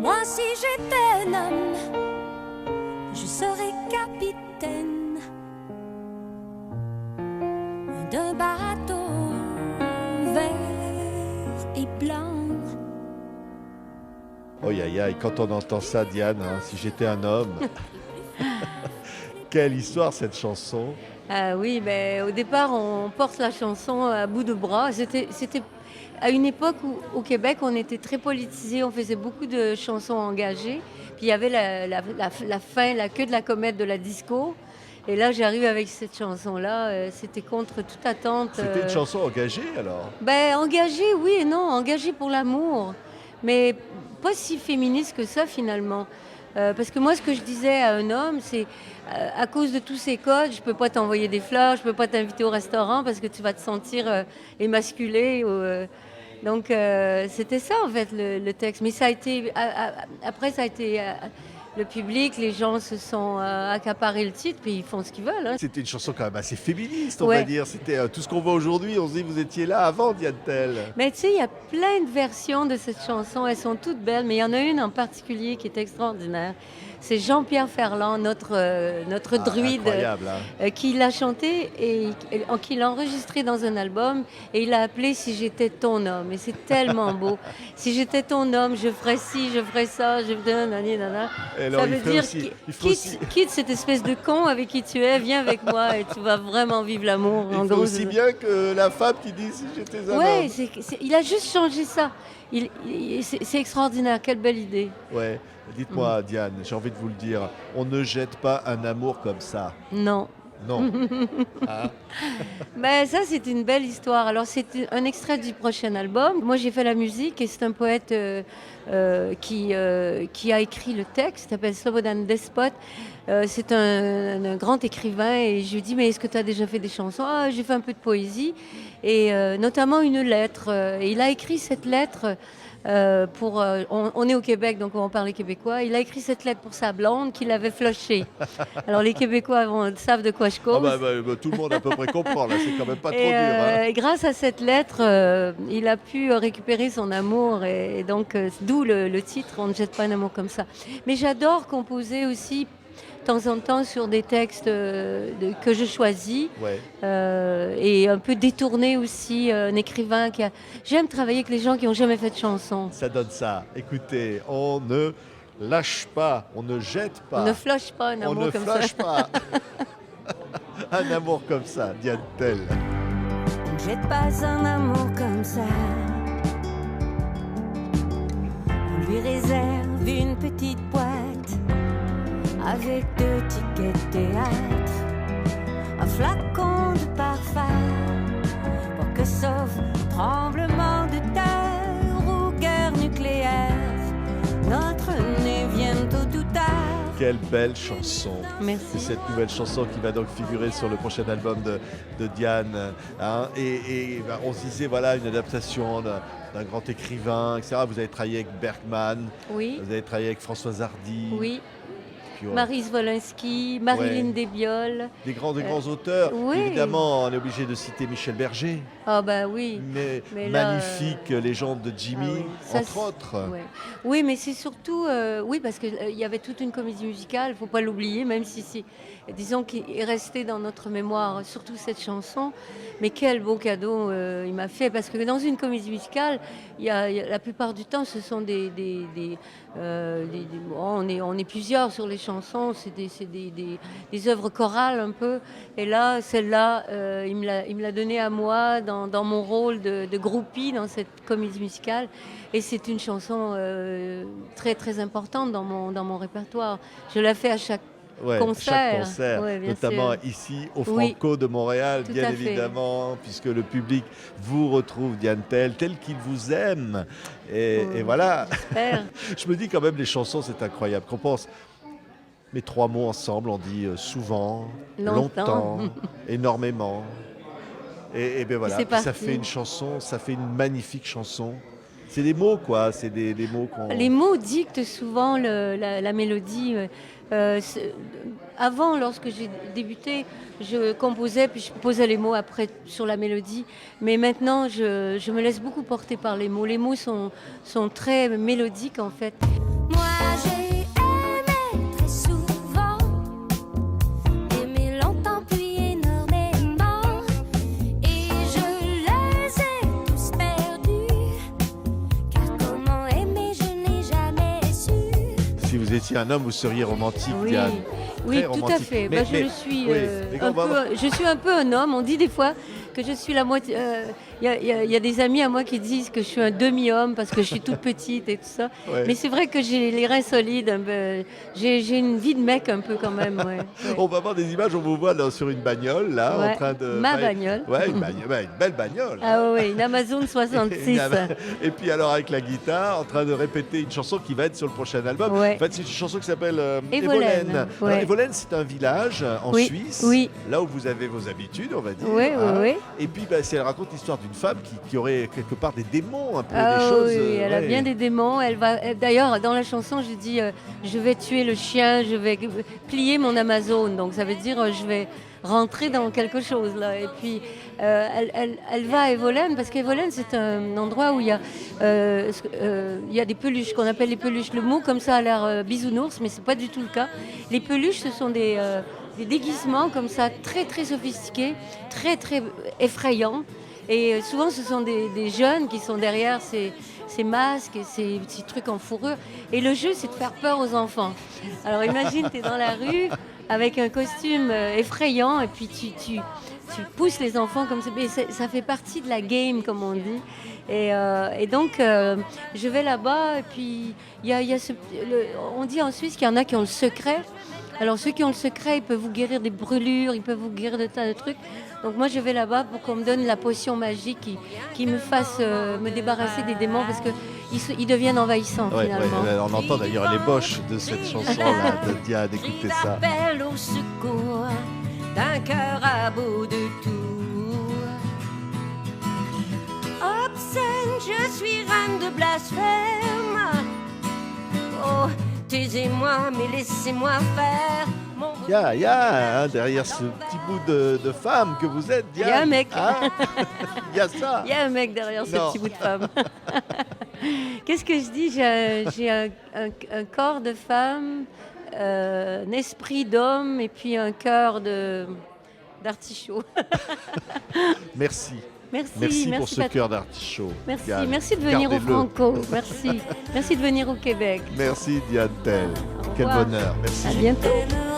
Moi, si j'étais un homme, je serais capitaine d'un bateau vert et blanc. Oh aïe aïe, quand on entend ça, Diane, hein, si j'étais un homme. Quelle histoire cette chanson. Ah oui, ben, au départ, on porte la chanson à bout de bras. C'était à une époque où, au Québec, on était très politisé, on faisait beaucoup de chansons engagées. Puis il y avait la fin, la queue de la comète de la disco. Et là, j'arrive avec cette chanson-là. C'était contre toute attente. C'était une chanson engagée alors? Ben, engagée, oui et non. Engagée pour l'amour. Mais pas si féministe que ça, finalement. Parce que moi, ce que je disais à un homme, c'est à cause de tous ces codes, je peux pas t'envoyer des fleurs, je peux pas t'inviter au restaurant parce que tu vas te sentir émasculé. Donc, c'était ça, en fait, le texte. Mais ça a été... après, ça a été... le public, les gens se sont accaparés le titre, puis ils font ce qu'ils veulent. Hein. C'était une chanson quand même assez féministe, on Ouais. va dire. C'était tout ce qu'on voit aujourd'hui. On se dit, vous étiez là avant, Diane Tell. Mais tu sais, il y a plein de versions de cette chanson. Elles sont toutes belles, mais il y en a une en particulier qui est extraordinaire. C'est Jean-Pierre Ferland, notre druide, Incroyable, hein. qui l'a chanté et qui l'a enregistré dans un album et il l'a appelé Si j'étais ton homme. Et c'est tellement beau. Si j'étais ton homme, je ferais ci, je ferais ça, je ferais nanana. Et alors, Ça il veut ferait dire aussi- il ferait aussi- quitte cette espèce de con avec qui tu es, viens avec moi et tu vas vraiment vivre l'amour. Il En fait gros, aussi bien que la femme qui dit si j'étais un Ouais, homme. il a juste changé ça. C'est extraordinaire, quelle belle idée. Ouais. Dites-moi, Diane, j'ai envie de vous le dire, on ne jette pas un amour comme ça. Non. Non. Hein? Ben, ça, c'est une belle histoire. Alors, c'est un extrait du prochain album. Moi, j'ai fait la musique et c'est un poète qui a écrit le texte, il s'appelle Slobodan Despot. C'est un grand écrivain et je lui dis, mais est-ce que tu as déjà fait des chansons? Ah, j'ai fait un peu de poésie et notamment une lettre. Et il a écrit cette lettre on est au Québec, donc on parle québécois. Il a écrit cette lettre pour sa blonde qu'il avait flushée. Alors les Québécois savent de quoi je cause. Tout le monde à peu près comprend, là, c'est quand même pas trop Et, dur. Hein. et grâce à cette lettre, il a pu récupérer son amour et donc d'où le titre On ne jette pas un amour comme ça. Mais j'adore composer aussi de temps en temps sur des textes que je choisis Ouais. et un peu détourner aussi un écrivain J'aime travailler avec les gens qui n'ont jamais fait de chanson. Ça donne ça. Écoutez, on ne lâche pas, on ne jette pas. On ne flush pas un On amour ne comme flash ça. pas. Un amour comme ça, Diane Tell. On ne jette pas un amour comme ça. On lui réserve une petite boîte avec 2 tickets théâtre, un flacon de parfum pour que sauf tremblement de terre ou guerre nucléaire, notre nez vienne tôt ou tard. Quelle belle chanson. Merci. C'est cette nouvelle chanson qui va donc figurer sur le prochain album de Diane. Hein. On se disait, voilà, une adaptation d'un grand écrivain, etc. Vous avez travaillé avec Bergman, Oui, vous avez travaillé avec Françoise Hardy. oui. Puis, Maryse Wolinski, Marilyn Ouais. Desbioles. des grands auteurs. oui. Évidemment, on est obligé de citer Michel Berger, Ah bah oui. Mais là, magnifique légende de Jimmy, ah oui, ça, entre autres. Ouais. Oui, mais c'est surtout, oui, parce qu'il y avait toute une comédie musicale, il ne faut pas l'oublier, même si disons qu'il est resté dans notre mémoire, surtout cette chanson. Mais quel beau cadeau il m'a fait, parce que dans une comédie musicale, la plupart du temps, ce sont on est plusieurs sur les chansons, c'est des œuvres chorales un peu. Et là, celle-là, il me l'a donnée à moi dans mon rôle de groupie dans cette comédie musicale. Et c'est une chanson très très importante dans mon répertoire. Je la fais à chaque Ouais, concert. chaque concert, Ouais, bien notamment sûr. ici au Oui. Franco de Montréal, Tout bien à fait. évidemment, puisque le public vous retrouve, Diane Tell, tel qu'il vous aime. Et voilà, J'espère. je me dis quand même, les chansons, c'est incroyable. Qu'on pense, mes 3 mots ensemble, on dit souvent, Longtemps. énormément. Et bien voilà, c'est puis ça parti. fait une chanson, ça fait une magnifique chanson. C'est des mots, quoi, c'est des mots qu'on... Les mots dictent souvent la mélodie. Avant, lorsque j'ai débuté, je composais, puis je posais les mots après sur la mélodie. Mais maintenant, je me laisse beaucoup porter par les mots. Les mots sont très mélodiques, en fait. Moi, J'ai aimé très souvent, aimé longtemps puis énormément, et je les ai tous perdus, car comment aimer je n'ai jamais su. Si vous étiez un homme, vous seriez romantique, Oui, Diane. oui, Très tout à romantique. fait. Mais- Bah, je mais- le suis oui, mais un on va- peu. Je suis un peu un homme. On dit des fois que je suis la moitié. Il y a des amis à moi qui disent que je suis un demi-homme parce que je suis toute petite et tout ça. Ouais. Mais c'est vrai que j'ai les reins solides. Un peu. J'ai une vie de mec un peu quand même. Ouais. Ouais. On va voir des images, on vous voit là, sur une bagnole, là, Ouais, en train de... ma bagnole. Ouais, une belle bagnole. Ah oui, une Amazon 66. Et puis alors avec la guitare, en train de répéter une chanson qui va être sur le prochain album. Ouais. En fait, c'est une chanson qui s'appelle Evolène, Alors, ouais. Evolène, c'est un village en Oui, Suisse, oui. là où vous avez vos habitudes, on va dire. Oui, oui, oui. Et puis, elle raconte l'histoire d'une femme qui aurait quelque part des démons, un peu Ah des oui, choses. oui, elle a ouais. bien des démons. D'ailleurs, dans la chanson, je dis je vais tuer le chien, je vais plier mon Amazon. Donc ça veut dire je vais rentrer dans quelque chose là. Et puis elle va à Evolène parce qu'Evolène c'est un endroit où il y a des peluches qu'on appelle les peluches. Le mot comme ça a l'air bisounours, mais c'est pas du tout le cas. Les peluches, ce sont des déguisements comme ça très très sophistiqués, très très effrayants. Et souvent, ce sont des jeunes qui sont derrière ces masques et ces petits trucs en fourrure. Et le jeu, c'est de faire peur aux enfants. Alors imagine, tu es dans la rue avec un costume effrayant et puis tu pousses les enfants comme ça. Mais ça fait partie de la game, comme on dit. Et donc, je vais là-bas et puis on dit en Suisse qu'il y en a qui ont le secret. Alors ceux qui ont le secret, ils peuvent vous guérir des brûlures, ils peuvent vous guérir de tas de trucs. Donc moi je vais là-bas pour qu'on me donne la potion magique qui me fasse me débarrasser des démons parce qu'ils deviennent envahissants Ouais, finalement. ouais, on entend d'ailleurs l'ébauche de cette chanson-là de Diane, écoutez ça. Appelle au secours d'un cœur à bout de tout. Obscène, je suis reine de blasphème. Oh, taisez-moi, mais laissez-moi faire. Il y a derrière ce petit bout de femme que vous êtes, Diane. Il y a un mec. Il y a ça. Il y a un mec derrière ce Non. petit bout de femme. Qu'est-ce que je dis? J'ai un corps de femme, un esprit d'homme et puis un cœur d'artichaut. Merci. Merci pour ce Patrick. cœur d'artichaut. Merci, Diane. merci de venir au Gardez-le. Franco. Merci de venir au Québec. Merci Diane Tell. Quel revoir. bonheur. Merci. À bientôt. Elle